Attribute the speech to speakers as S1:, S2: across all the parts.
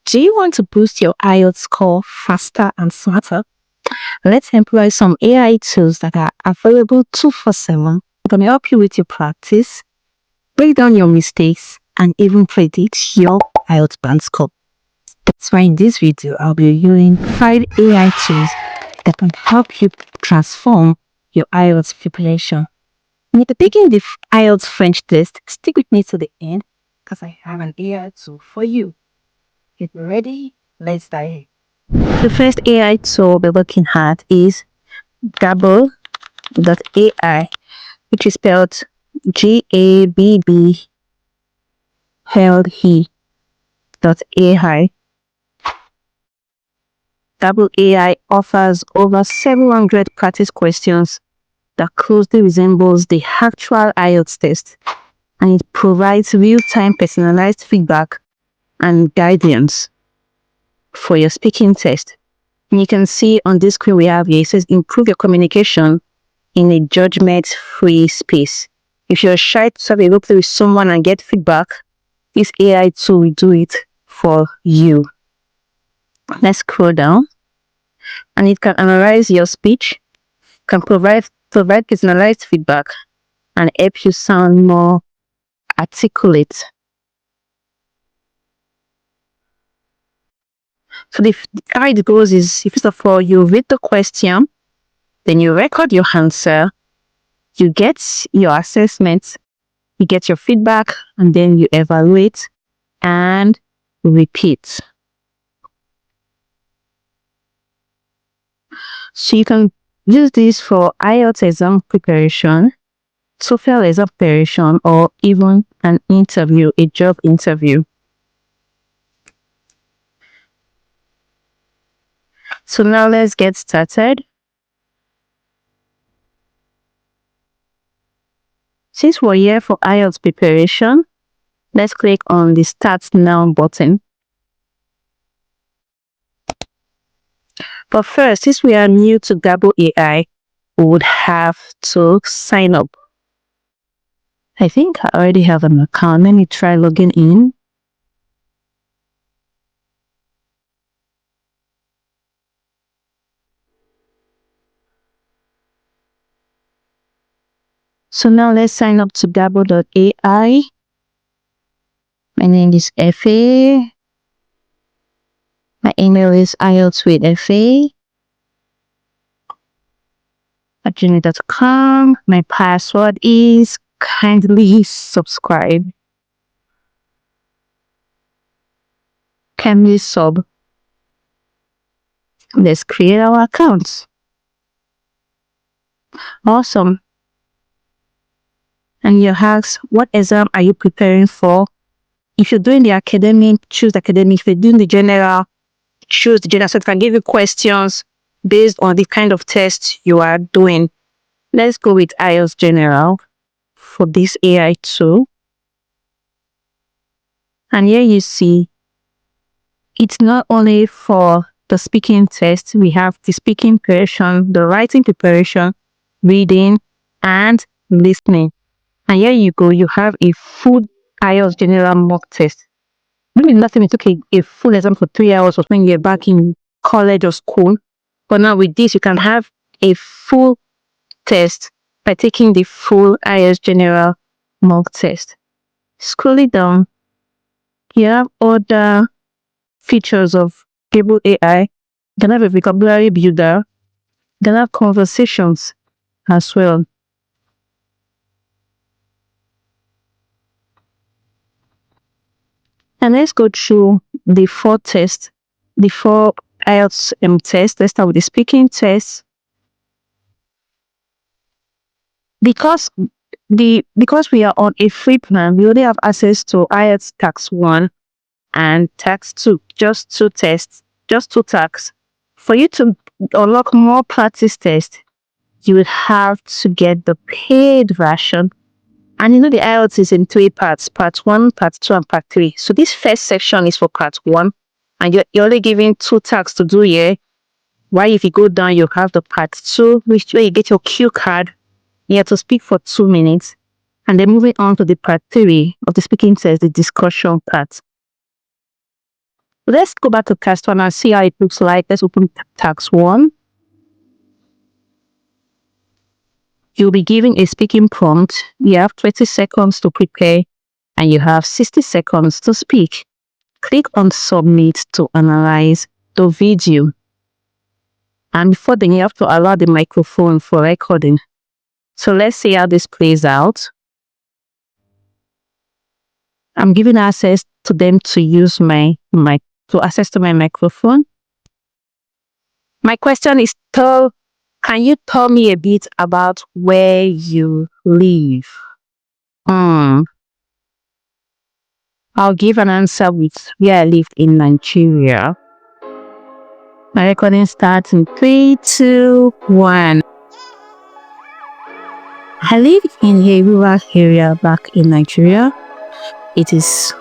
S1: Do you want to boost your IELTS score faster and smarter? Let's employ some AI tools that are available 24/7 that may help you with your practice, break down your mistakes, and even predict your IELTS band score. That's why in this video, I'll be using 5 AI tools that can help you transform your IELTS preparation. And if you're taking the IELTS French test, stick with me to the end because I have an AI tool for you. Get ready? Let's dive in. The first AI tool we're looking at is Gabble.AI, which is spelled Gabble.AI. Gabble.AI offers over 700 practice questions that closely resembles the actual IELTS test, and it provides real-time personalized feedback and guidance for your speaking test. And you can see on this screen we have here, it says improve your communication in a judgment-free space. If you're shy to have a role play with someone and get feedback, this AI tool will do it for you. Let's scroll down, and it can analyze your speech, can provide personalized feedback, and help you sound more articulate. So how it goes is, first of all, you read the question, then you record your answer, you get your assessment, you get your feedback, and then you evaluate and repeat. So you can use this for IELTS exam preparation, TOEFL exam preparation, or even an interview, a job interview. So now let's get started. Since we're here for IELTS preparation, let's click on the Start Now button. But first, since we are new to Gabble.AI, we would have to sign up. I think I already have an account. Let me try logging in. So now let's sign up to Gabble.AI. My name is FA. My email is IELTSwithFA@gmail.com. My password is kindly subscribe. Kindly sub. Let's create our accounts. Awesome. And you ask, what exam are you preparing for? If you're doing the academic, choose the academic. If you're doing the general, choose the general. So it can give you questions based on the kind of test you are doing. Let's go with IELTS General for this AI tool. And here you see, it's not only for the speaking test. We have the speaking preparation, the writing preparation, reading, and listening. And here you go, you have a full IELTS General mock test. Maybe last time you took a full exam for 3 hours was when you're back in college or school. But now with this, you can have a full test by taking the full IELTS General mock test. Scrolling down, you have other features of Gabble.AI. You can have a vocabulary builder. You can have conversations as well. And let's go through the 4 tests, the 4 IELTS tests. Let's start with the speaking test. Because we are on a free plan, we only have access to IELTS Tax 1 and Tax 2, just 2 tests, just 2 tags. For you to unlock more practice tests, you would have to get the paid version. And you know the IELTS is in 3 parts, part 1, part 2, and part 3. So this first section is for part 1, and you're only given 2 tags to do here. While if you go down, you have the part 2, where you get your cue card. You have to speak for 2 minutes. And then moving on to the part 3 of the speaking test, the discussion part. Let's go back to task 1 and see how it looks like. Let's open task 1. You'll be given a speaking prompt. You have 20 seconds to prepare and you have 60 seconds to speak. Click on Submit to analyze the video. And before then, you have to allow the microphone for recording. So let's see how this plays out. I'm giving access to them to use my access to my microphone. My question is, can you tell me a bit about where you live? I'll give an answer with where I lived in Nigeria. My recording starts in 3, 2, 1. I live in a rural area back in Nigeria. It is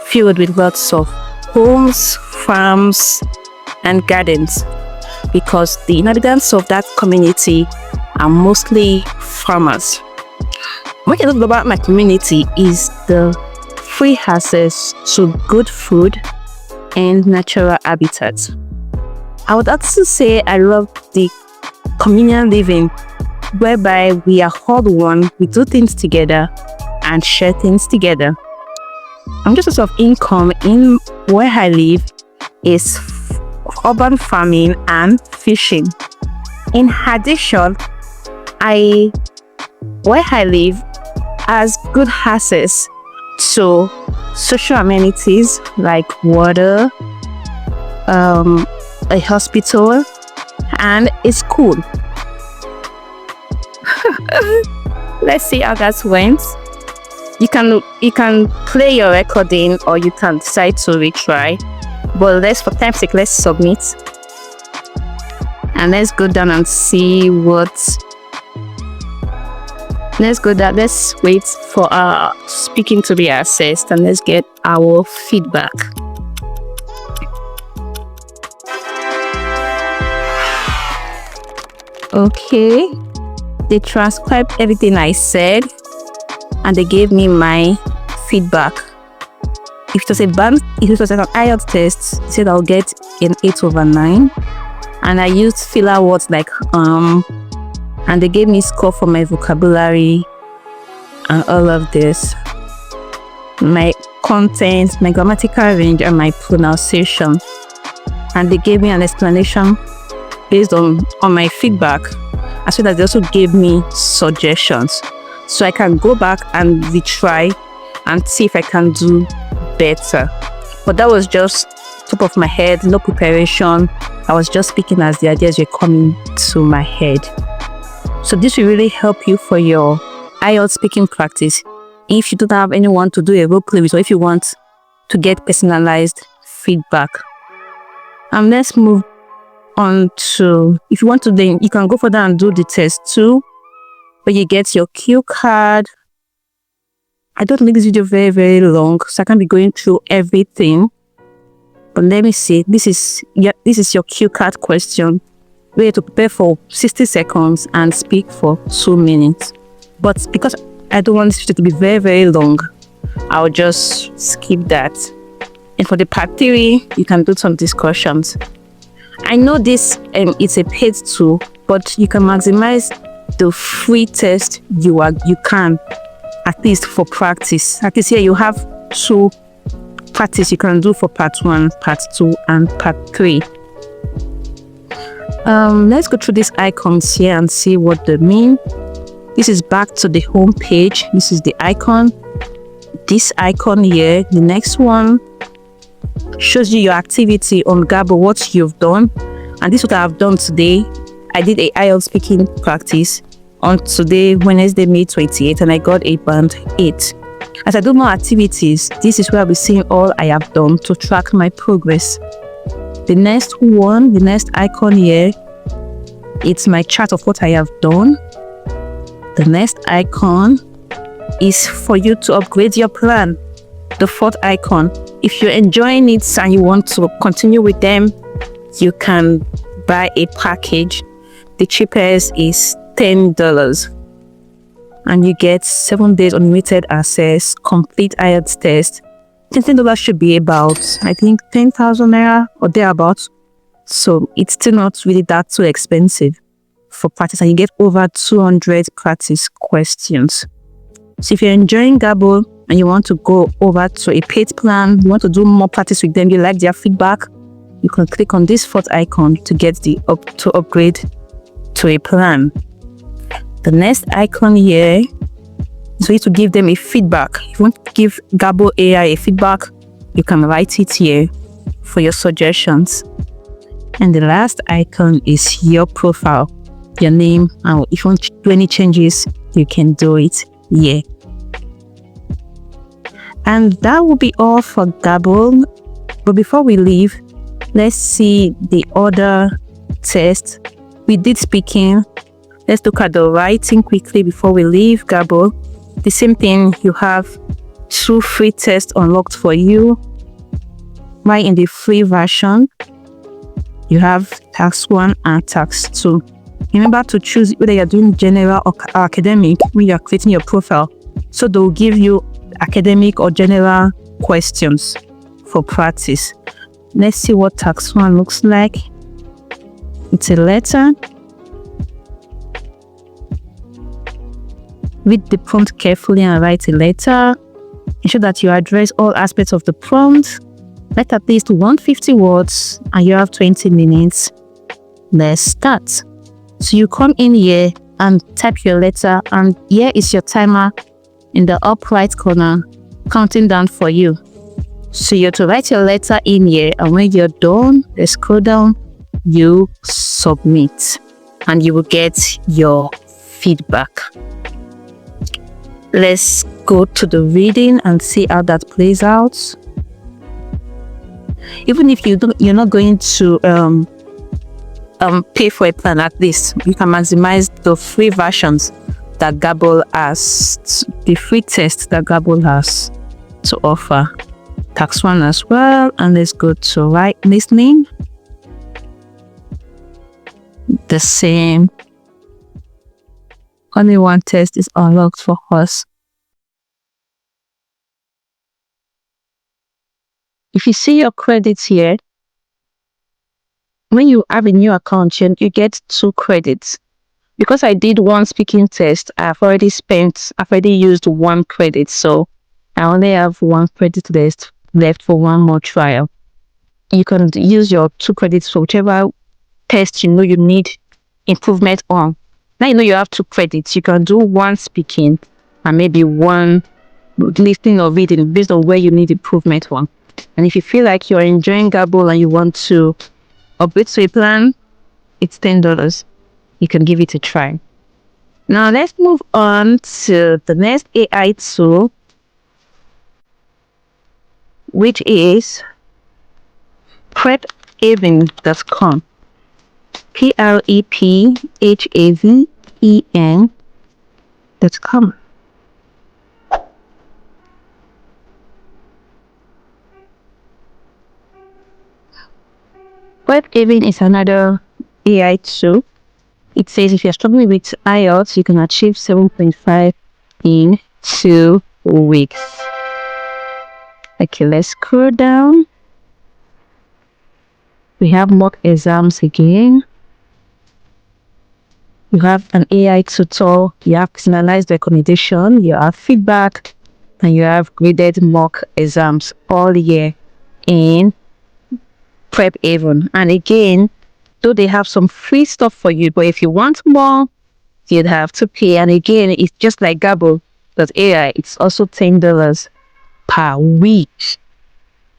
S1: filled with lots of homes, farms, and gardens because the inhabitants of that community are mostly farmers. What I love about my community is the free access to good food and natural habitats. I would also say I love the communal living whereby we are all one, we do things together and share things together. Just source of income in where I live is urban farming and fishing. In addition, where I live has good access to social amenities like water, a hospital, and a school. Let's see how that went. You can play your recording or you can decide to retry. But for time's sake, let's submit. And let's go down and see what. Let's go down. Let's wait for our speaking to be assessed and let's get our feedback. Okay. They transcribed everything I said and they gave me my feedback. If it was an IELTS test, they said I'll get an 8/9. And I used filler words like and they gave me score for my vocabulary and all of this. My content, my grammatical range, and my pronunciation. And they gave me an explanation based on my feedback, as well as they also gave me suggestions. So I can go back and retry and see if I can do better. But that was just top of my head, no preparation. I was just speaking as the ideas were coming to my head. So this will really help you for your IELTS speaking practice. If you don't have anyone to do a role play with, or if you want to get personalized feedback. Let's move on to, if you want to, then you can go further and do the test too, where you get your cue card. I don't make this video very, very long, so I can't be going through everything. But let me see. This is your cue card question. We have to prepare for 60 seconds and speak for 2 minutes. But because I don't want this video to be very, very long, I'll just skip that. And for the part 3, you can do some discussions. I know this it's a paid tool, but you can maximize the free test you can, at least for practice. At least here you have 2 practice you can do for part 1, part 2, and part 3. Let's go through these icons here and see what they mean. This is back to the home page. This is the icon. This icon here, the next one, shows you your activity on Gabble, what you've done. And this is what I have done today. I did a IELTS speaking practice on today, Wednesday, May 28th, and I got a band 8. As I do more activities, this is where I'll be seeing all I have done to track my progress. The next icon here, it's my chart of what I have done. The next icon is for you to upgrade your plan. The 4th icon, if you're enjoying it and you want to continue with them, you can buy a package. The cheapest is $10. And you get 7 days unlimited access, complete IELTS test, $10 should be about, I think, 10,000 naira or thereabouts. So it's still not really that too expensive for practice, and you get over 200 practice questions. So if you're enjoying Gabble and you want to go over to a paid plan, you want to do more practice with them, you like their feedback, you can click on this fourth icon to get the upgrade to a plan. The next icon here is for you to give them a feedback. If you want to give Gabble.Ai a feedback, you can write it here for your suggestions. And the last icon is your profile, your name, and if you want to do any changes, you can do it here. And that will be all for Gabble. But before we leave, let's see the other test. We did speaking. Let's look at the writing quickly before we leave Gabble. The same thing, you have 2 free tests unlocked for you. Right in the free version, you have task 1 and task 2. Remember to choose whether you're doing general or academic when you're creating your profile. So they'll give you academic or general questions for practice. Let's see what task 1 looks like. It's a letter. Read the prompt carefully and write a letter. Ensure that you address all aspects of the prompt. Write at least 150 words and you have 20 minutes. Let's start. So you come in here and type your letter, and here is your timer in the up right corner counting down for you. So you have to write your letter in here, and when you're done, let's scroll down, you submit and you will get your feedback. Let's go to the reading and see how that plays out. Even if you're not going to pay for a plan, at least you can maximize the free versions that Gabble has, the free test that Gabble has to offer. Task 1 as well, and let's go to listening. The same. Only one test is unlocked for us. If you see your credits here, when you have a new account, you get 2 credits. Because I did 1 speaking test, I've already used 1 credit, so I only have 1 credit left for 1 more trial. You can use your 2 credits for whichever test you know you need improvement on. Now you know you have 2 credits. You can do 1 speaking and maybe 1 listening or reading based on where you need improvement on. And if you feel like you're enjoying Gabble and you want to upgrade to a plan, it's $10. You can give it a try. Now let's move on to the next AI tool, which is prephaven.com. prephaven.com. Prephaven is another AI tool. It says if you're struggling with IELTS, you can achieve 7.5 in 2 weeks. Okay, let's scroll down. We have mock exams again. You have an AI tutor, you have personalized recommendation, you have feedback, and you have graded mock exams all year in Prephaven. And again, though they have some free stuff for you, but if you want more, you'd have to pay. And again, it's just like Gabble.AI. It's also $10 per week.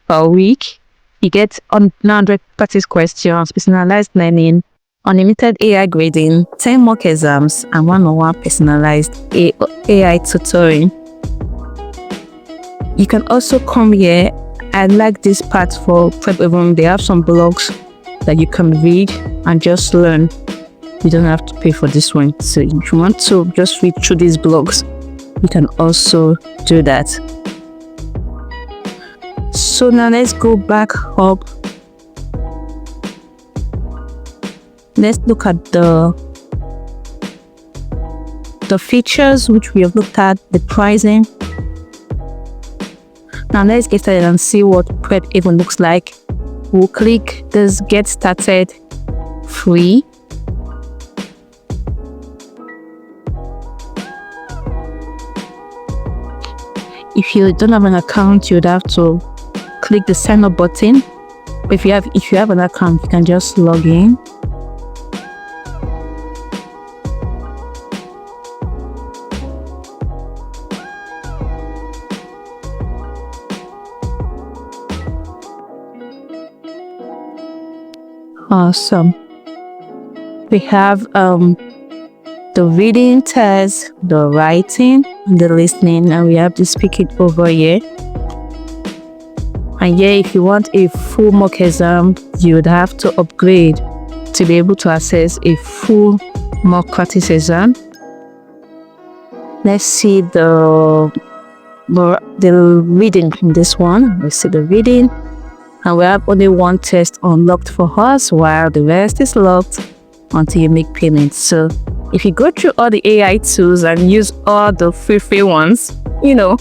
S1: Per week, you get 100 practice questions, personalized learning, unlimited AI grading, 10 mock exams, and one-on-one personalized AI tutoring. You can also come here. I like this part for Prephaven. They have some blogs that you can read and just learn. You don't have to pay for this one. So if you want to just read through these blogs, you can also do that. So now let's go back up. Let's look at the features which we have looked at, the pricing. Now let's get started and see what prep even looks like. We'll click this get started free. If you don't have an account, you'd have to click the sign up button. But if you have an account, you can just log in. Awesome. We have the reading test, the writing, and the listening, and we have the speaking over here. And yeah, if you want a full mock exam, you would have to upgrade to be able to access a full mock practice exam. Let's see the reading in this one. Let's see the reading. And we have only one test unlocked for us, while the rest is locked until you make payments. So if you go through all the AI tools and use all the free ones, that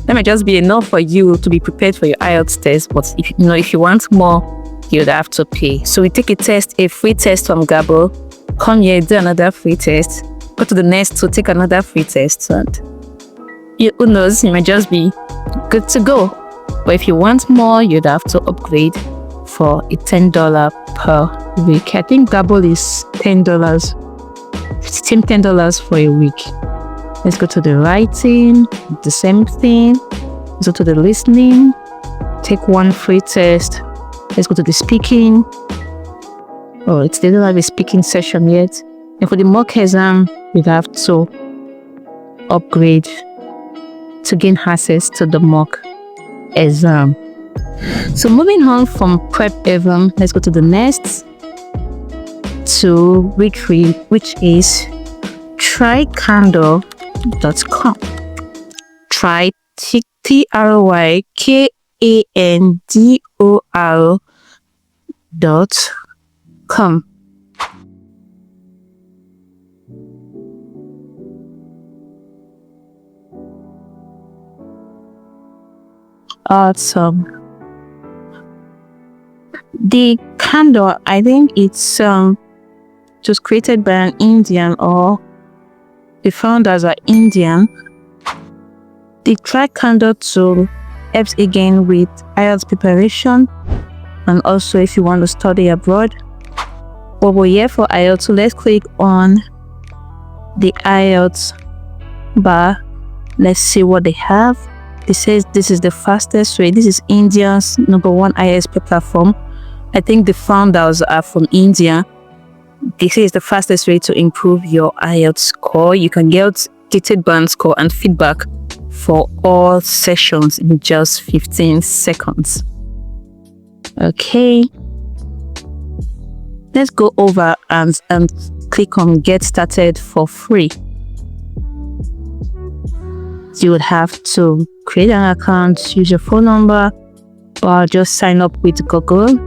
S1: might just be enough for you to be prepared for your IELTS test. But if you want more, you'd have to pay. So we take a free test from Gabble. Come here, do another free test. Go to the next to take another free test. And who knows, you might just be good to go. But if you want more, you'd have to upgrade for a $10 per week. I think Gabble is $10. $10 for a week. Let's go to the writing, the same thing. Let's go to the listening, take one free test. Let's go to the speaking. Oh, they don't have a speaking session yet. And for the mock exam, you have to upgrade to gain access to the mock exam. So moving on from prep exam, let's go to the next to which is trycandor.com. trycandor.com. Awesome. The candor, I think it's just created by an Indian, or the founders are Indian. The trycandor tool helps again with IELTS preparation, and also if you want to study abroad. But we're here for IELTS, so let's click on the IELTS bar. Let's see what they have. It says this is the fastest way. This is India's #1 IELTS platform. I think the founders are from India. They say it's the fastest way to improve your IELTS score. You can get dictated band score and feedback for all sessions in just 15 seconds. Okay. Let's go over and click on get started for free. You would have to create an account, use your phone number, or just sign up with Google.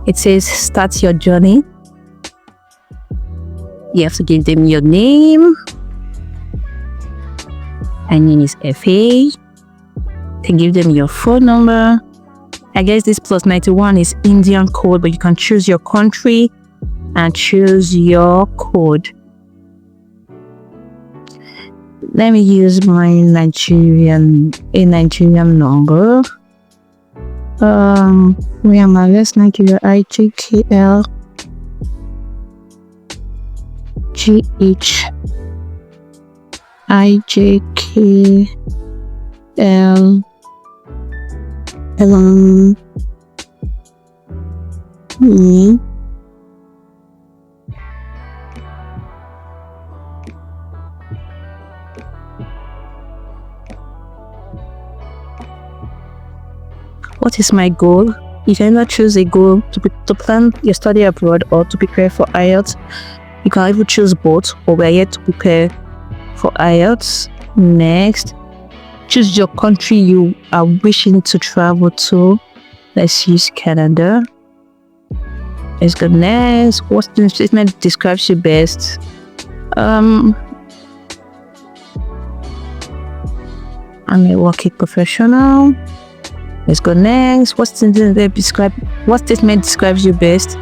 S1: It says start your journey. You have to give them your name. My name is FA. And give them your phone number. I guess this +91 is Indian code, but you can choose your country and choose your code. Let me use my Nigerian number. Where am I? Let's Nigeria IJKL GH IJKL me. What is my goal? You can either choose a goal to plan your study abroad or to prepare for IELTS. You can either choose both, or we're yet to prepare for IELTS. Next, choose your country you are wishing to travel to. Let's use Canada. Let's go next. What statement describes you best? I'm a working professional. Let's go next. What statement describes you best?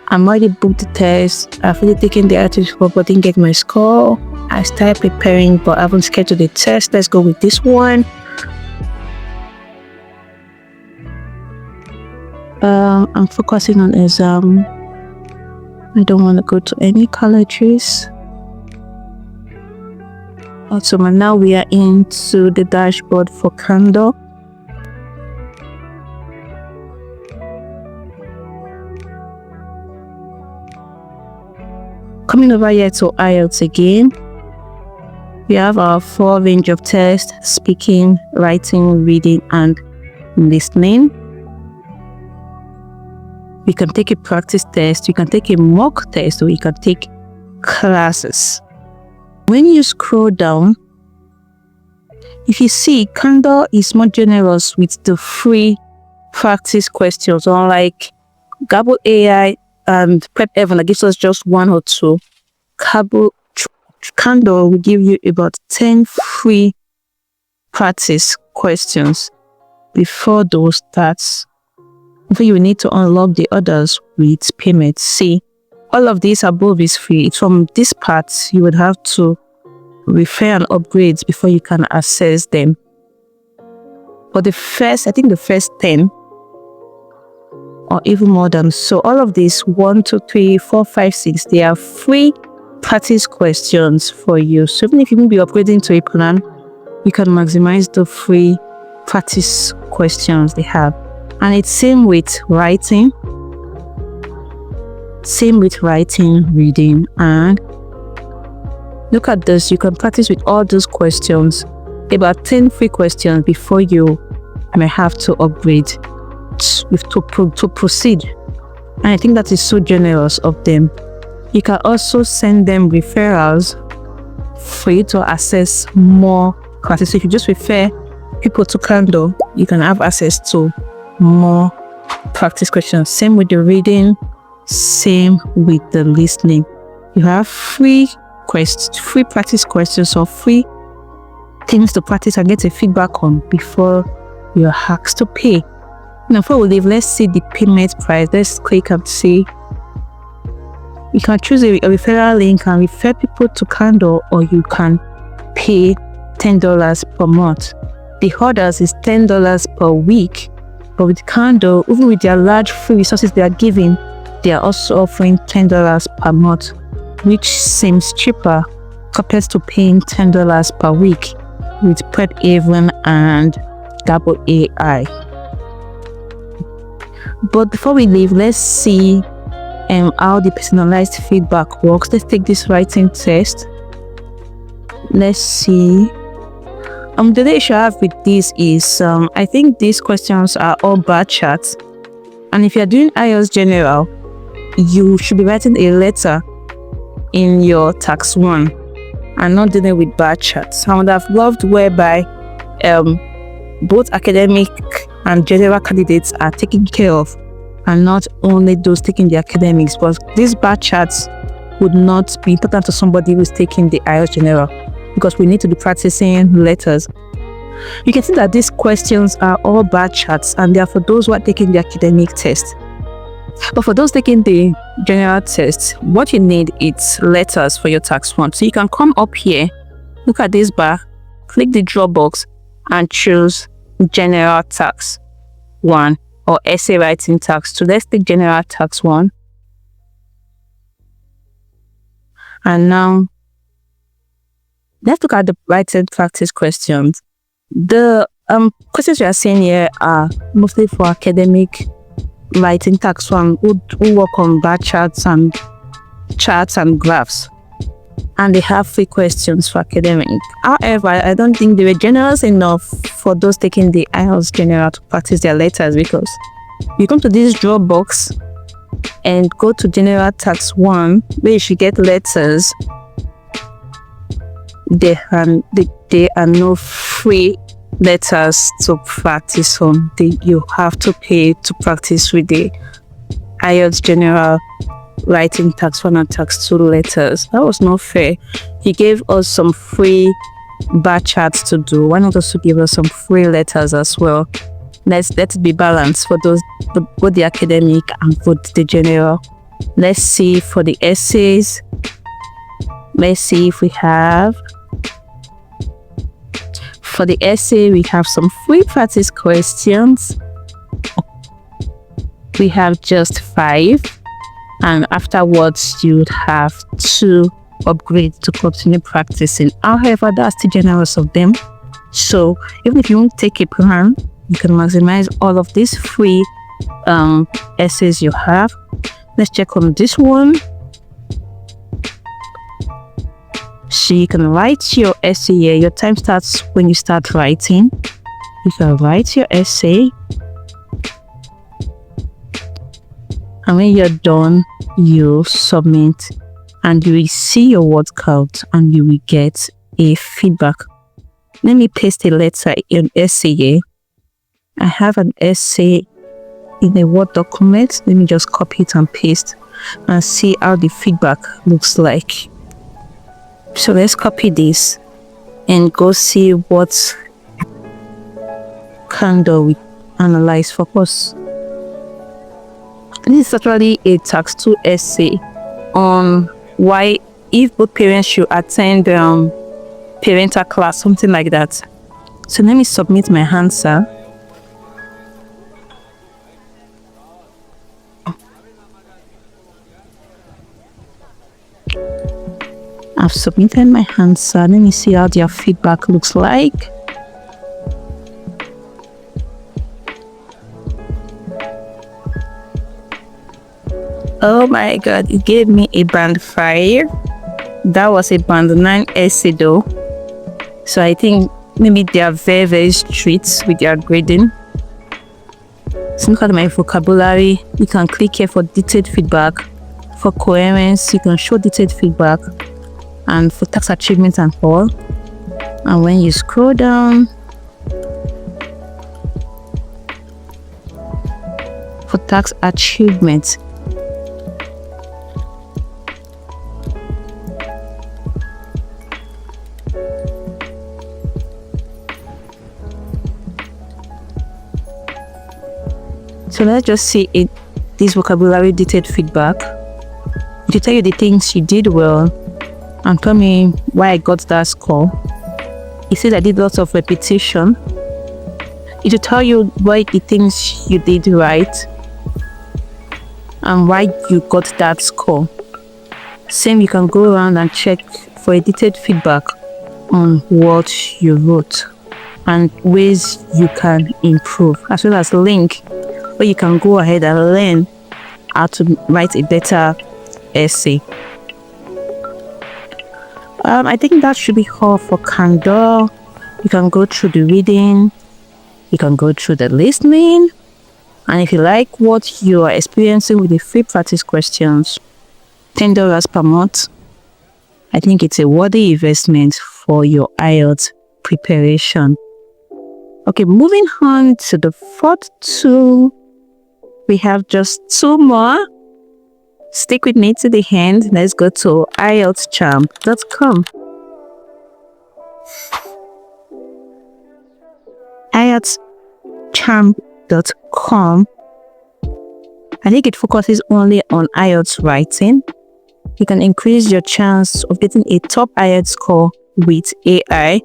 S1: I'm already booked the test. I've already taken the IELTS before but didn't get my score. I started preparing but I haven't scheduled the test. Let's go with this one. I'm focusing on exam. I don't want to go to any colleges. Also, now we are into the dashboard for Kando. Coming over here to IELTS again, we have our 4 range of tests: speaking, writing, reading, and listening. We can take a practice test, we can take a mock test, or we can take classes. When you scroll down, if you see, Kando is more generous with the free practice questions, unlike Gabble.Ai and Prep Evan that gives us just 1 or 2. Kando will give you about 10 free practice questions before those starts. Before you need to unlock the others with payments. See, all of these above is free. From this part, you would have to refer and upgrade before you can access them. But the first 10 or even more than so, all of these 1, 2, 3, 4, 5, 6, they are free practice questions for you. So even if you will be upgrading to a plan, you can maximize the free practice questions they have. And it's same with writing, reading, and look at this. You can practice with all those questions, about 10 free questions before you may have to upgrade to proceed. And I think that is so generous of them. You can also send them referrals for you to access more classes. So if you just refer people to Kando, you can have access to more practice questions. Same with the reading, same with the listening. You have free practice questions or free things to practice and get a feedback on before you're asked to pay. Now, before we leave, let's see the payment price. Let's click and see. You can choose a referral link and refer people to Kando, or you can pay $10 per month. The others is $10 per week. But with Kando, even with their large free resources they are giving, they are also offering $10 per month, which seems cheaper compared to paying $10 per week with Prep Evan and Gabble.Ai. But before we leave, let's see how the personalized feedback works. Let's take this writing test. Let's see. The issue I have with this is I think these questions are all bar charts, and if you're doing IELTS General, you should be writing a letter in your tax 1 and not dealing with bar charts. I would have loved whereby both academic and general candidates are taken care of, and not only those taking the academics, but these bar charts would not be important to somebody who's taking the IELTS General, because we need to be practicing letters. You can see that these questions are all bar charts, and they are for those who are taking the academic test. But for those taking the general test, what you need is letters for your tax 1. So you can come up here, look at this bar, click the drop box, and choose general tax 1 or essay writing tax 2. Let's take general tax 1. And now let's look at the writing practice questions. The questions you are seeing here are mostly for academic writing tax 1 who work on bar charts and graphs, and they have free questions for academic. However, I don't think they were generous enough for those taking the IELTS General to practice their letters, because you come to this drop box and go to general tax 1 where you should get letters. There are no free letters to practice on. You have to pay to practice with the IELTS General Writing Tax 1 and Tax 2 letters. That was not fair. He gave us some free bar charts to do. Why not also give us some free letters as well? Let's be balanced for both the academic and both the general. Let's see for the essays. Let's see if we have. For the essay, we have some free practice questions. We have just 5. And afterwards, you would have to upgrade to continue practicing. However, that's the generals of them. So even if you won't take a plan, you can maximize all of these free essays you have. Let's check on this one. So you can write your essay here. Your time starts when you start writing. You can write your essay. And when you're done, you submit and you will see your word count and you will get a feedback. Let me paste a letter in essay here. I have an essay in a Word document. Let me just copy it and paste and see how the feedback looks like. So let's copy this and go see what candle we analyze for us. This is actually a tax 2 essay on why if both parents should attend parental class, something like that. So let me submit my answer. I've submitted my answer. Let me see how their feedback looks like. Oh my god, it gave me a band 5. That was a band 9 essay though. So I think maybe they are very, very strict with their grading. So look at my vocabulary. You can click here for detailed feedback. For coherence, you can show detailed feedback. And for tax achievement and all. And when you scroll down, for tax achievement, so let's just see it. This vocabulary detailed feedback. It will tell you the things you did well and tell me why I got that score. It says I did lots of repetition. It will tell you why the things you did right and why you got that score. Same, you can go around and check for a detailed feedback on what you wrote and ways you can improve, as well as a link where you can go ahead and learn how to write a better essay. I think that should be all for Candor. You can go through the reading, you can go through the listening, and if you like what you are experiencing with the free practice questions, $10 per month, I think it's a worthy investment for your IELTS preparation. Okay, moving on to the fourth tool. We have just 2 more. Stick with me to the end. Let's go to IELTSchamp.com. IELTSchamp.com. I think it focuses only on IELTS writing. You can increase your chance of getting a top IELTS score with AI.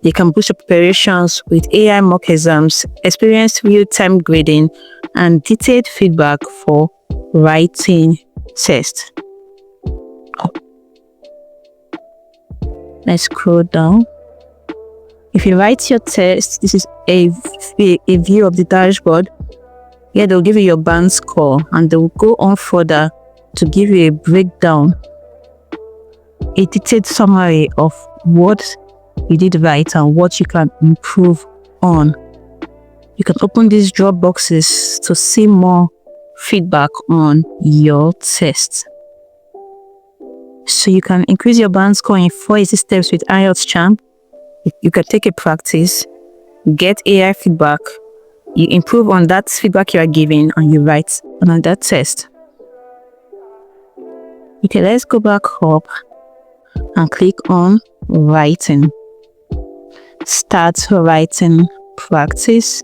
S1: You can boost your preparations with AI mock exams, experience real-time grading, and detailed feedback for writing test. Let's scroll down. If you write your test, this is a view of the dashboard. Here they'll give you your band score and they'll go on further to give you a breakdown, a detailed summary of what you did right and what you can improve on. You can open these drop boxes to see more feedback on your test. So you can increase your band score in 4 easy steps with IELTS Champ. You can take a practice. get AI feedback, you improve on that feedback you are giving, and you write on that test. Okay, let's go back up and click on writing. Start writing practice.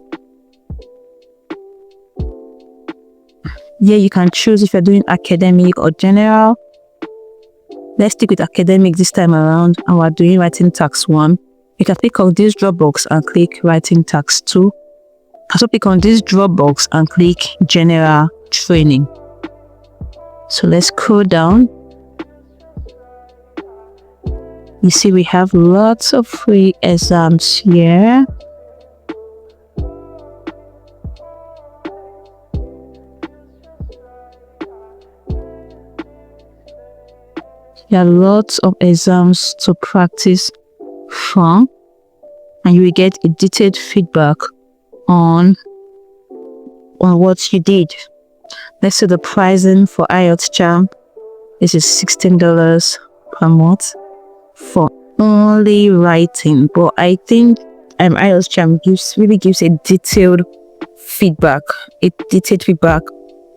S1: Here you can choose if you're doing academic or general. Let's stick with academic this time around, and we're doing writing task 1. You can click on this drop box and click writing task 2. Also click on this drop box and click general training. So let's scroll down. You see we have lots of free exams here. There are lots of exams to practice from, and you will get a detailed feedback on what you did. Let's see the pricing for IELTS Champ. This is $16 per month for only writing, but I think IELTS Champ really gives a detailed feedback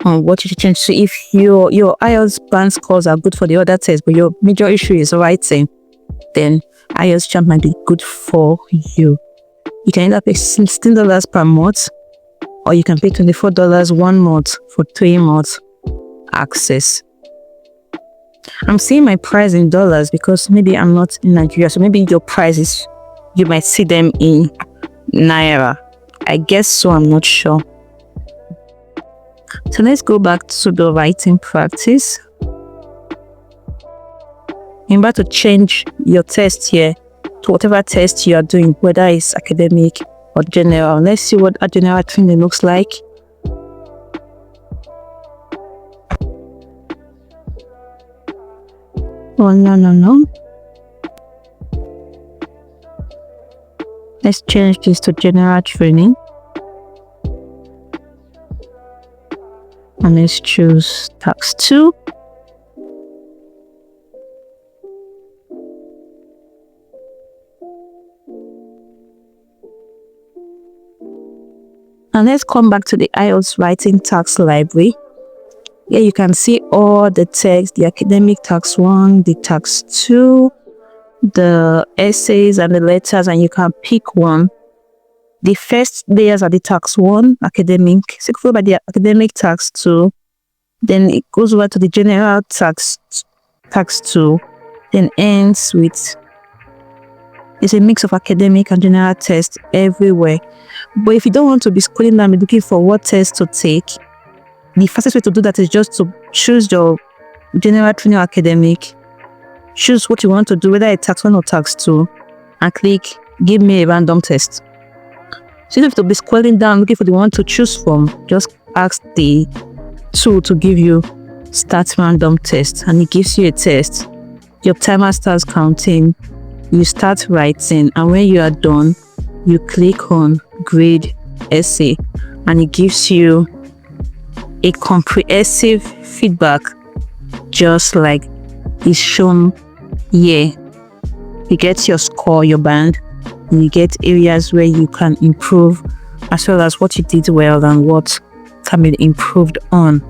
S1: on what you should change. So if your IELTS band scores are good for the other tests, but your major issue is writing, then IELTS Champ might be good for you. You can either pay $16 per month, or you can pay $24 1 month for 3 months access. I'm seeing my price in dollars because maybe I'm not in Nigeria, so maybe your prices, you might see them in Naira. I guess so, I'm not sure. So let's go back to the writing practice. Remember to change your test here to whatever test you are doing, whether it's academic or general. Let's see what a general training looks like. Oh, no. Let's change this to general training. And let's choose task 2. And let's come back to the IELTS writing task library. Here you can see all the text, the academic task 1, the task 2, the essays and the letters, and you can pick one. The first layers are the task 1, academic, followed by the academic task 2. Then it goes over to the general task 2. Then ends with, it's a mix of academic and general tests everywhere. But if you don't want to be scrolling down and looking for what test to take, the fastest way to do that is just to choose your general training or academic, choose what you want to do, whether it's task 1 or task 2, and click give me a random test. So you don't have to be scrolling down looking for the one to choose from. Just ask the tool to give you start random test, and it gives you a test. Your timer starts counting, you start writing, and when you are done, you click on grade essay, and it gives you a comprehensive feedback just like is shown here. You get your score, your band, and you get areas where you can improve, as well as what you did well and what can be improved on.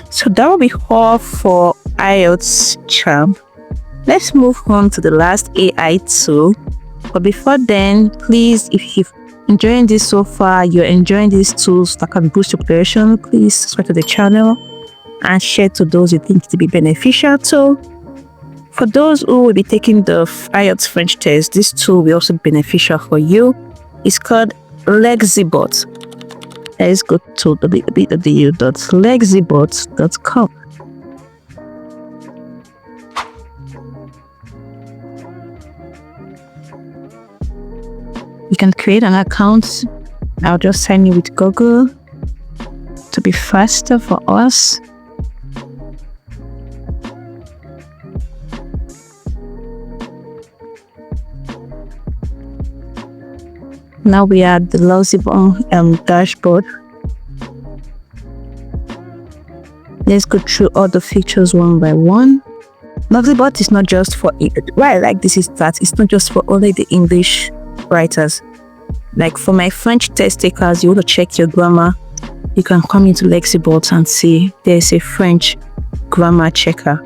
S1: So that will be all for IELTS Champ. Let's move on to the last AI tool. But before then, please, if you're enjoying this so far, you're enjoying these tools that can boost your preparation, please subscribe to the channel and share to those you think to be beneficial to. For those who will be taking the IELTS French test, this tool will also be beneficial for you. It's called Lexibot. Let's go to www.lexibot.com. You can create an account. I'll just sign in with Google to be faster for us. Now we are at the Lexibot dashboard. Let's go through all the features one by one. Lexibot is not just for, why I like this is that it's not just for only the English writers. Like for my French test takers, you want to check your grammar, you can come into Lexibot and see there's a French grammar checker.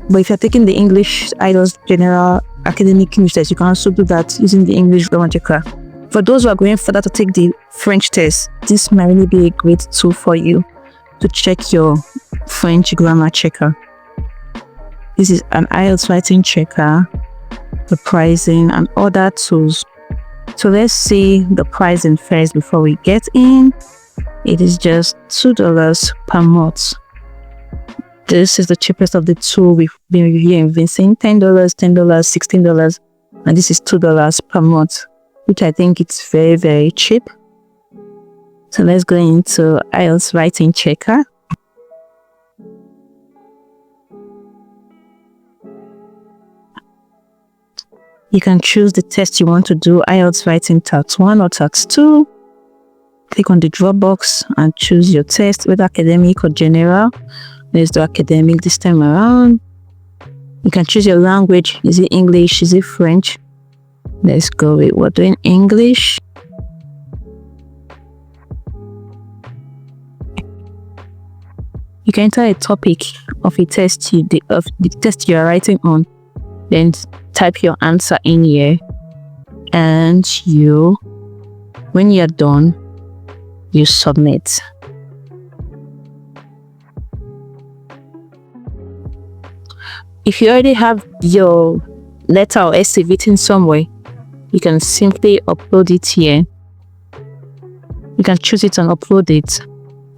S1: But if you're taking the English IELTS General Academic English test, you can also do that using the English grammar checker. For those who are going further to take the French test, this might really be a great tool for you to check your French grammar checker. This is an IELTS writing checker, the pricing and other tools. So let's see the pricing first before we get in. It is just $2 per month. This is the cheapest of the two we've been reviewing. We've been saying $10, $10, $16, and this is $2 per month, which I think it's very, very cheap. So let's go into IELTS writing checker. You can choose the test you want to do, IELTS writing Task 1 or Task 2. Click on the drop box and choose your test, whether academic or general. Let's do academic this time around. You can choose your language. Is it English? Is it French? Let's go with we're doing English. You can enter a topic of a test of the test you are writing on. Then type your answer in here, and when you're done, you submit. If you already have your letter or essay written somewhere, you can simply upload it here. You can choose it and upload it,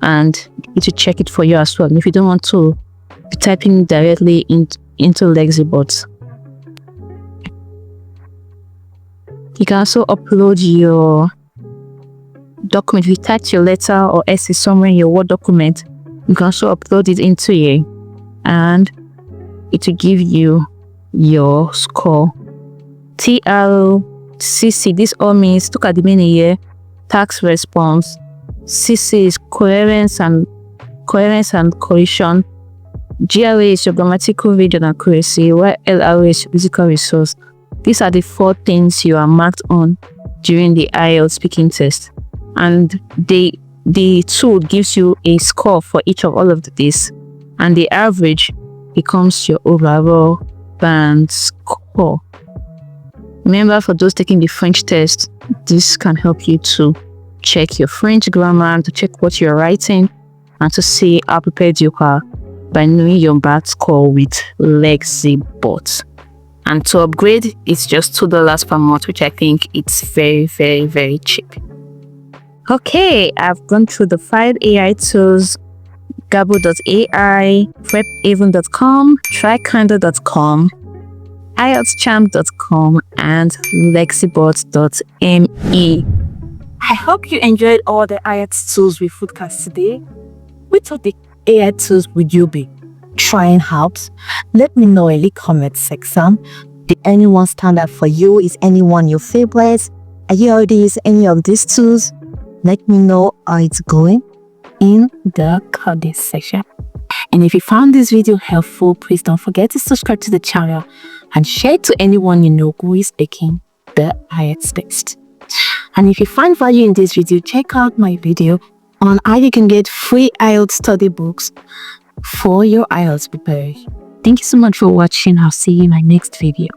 S1: and it will check it for you as well. And if you don't want to be typing directly into Lexibot, you can also upload your document. If you typed your letter or essay somewhere in your Word document, you can also upload it into here, and it will give you your score. TRCC, this all means, look at the meaning here, task response. CC is coherence and cohesion. GRA is your grammatical range and accuracy, while LRA is your physical resource. These are the 4 things you are marked on during the IELTS speaking test, and the tool gives you a score for each of all of these, and the average becomes your overall band score. Remember, for those taking the French test, this can help you to check your French grammar, to check what you're writing, and to see how prepared you are by knowing your band score with Lexibot. And to upgrade, it's just $2 per month, which I think it's very, very, very cheap. Okay, I've gone through the 5 AI tools: Gabble.Ai, prephaven.com, trykinder.com, IELTSchamp.com, and Lexibot.me. I hope you enjoyed all the IELTS tools we foodcast today. Which of the AI tools would you be trying out? Let me know in the comment section. Did anyone stand out for you? Is anyone your favorite? Are you already using any of these tools? Let me know how it's going in the comment section. And if you found this video helpful, please don't forget to subscribe to the channel and share it to anyone you know who is taking the IELTS test. And if you find value in this video, check out my video on how you can get free IELTS study books for your IELTS preparation. Thank you so much for watching. I'll see you in my next video.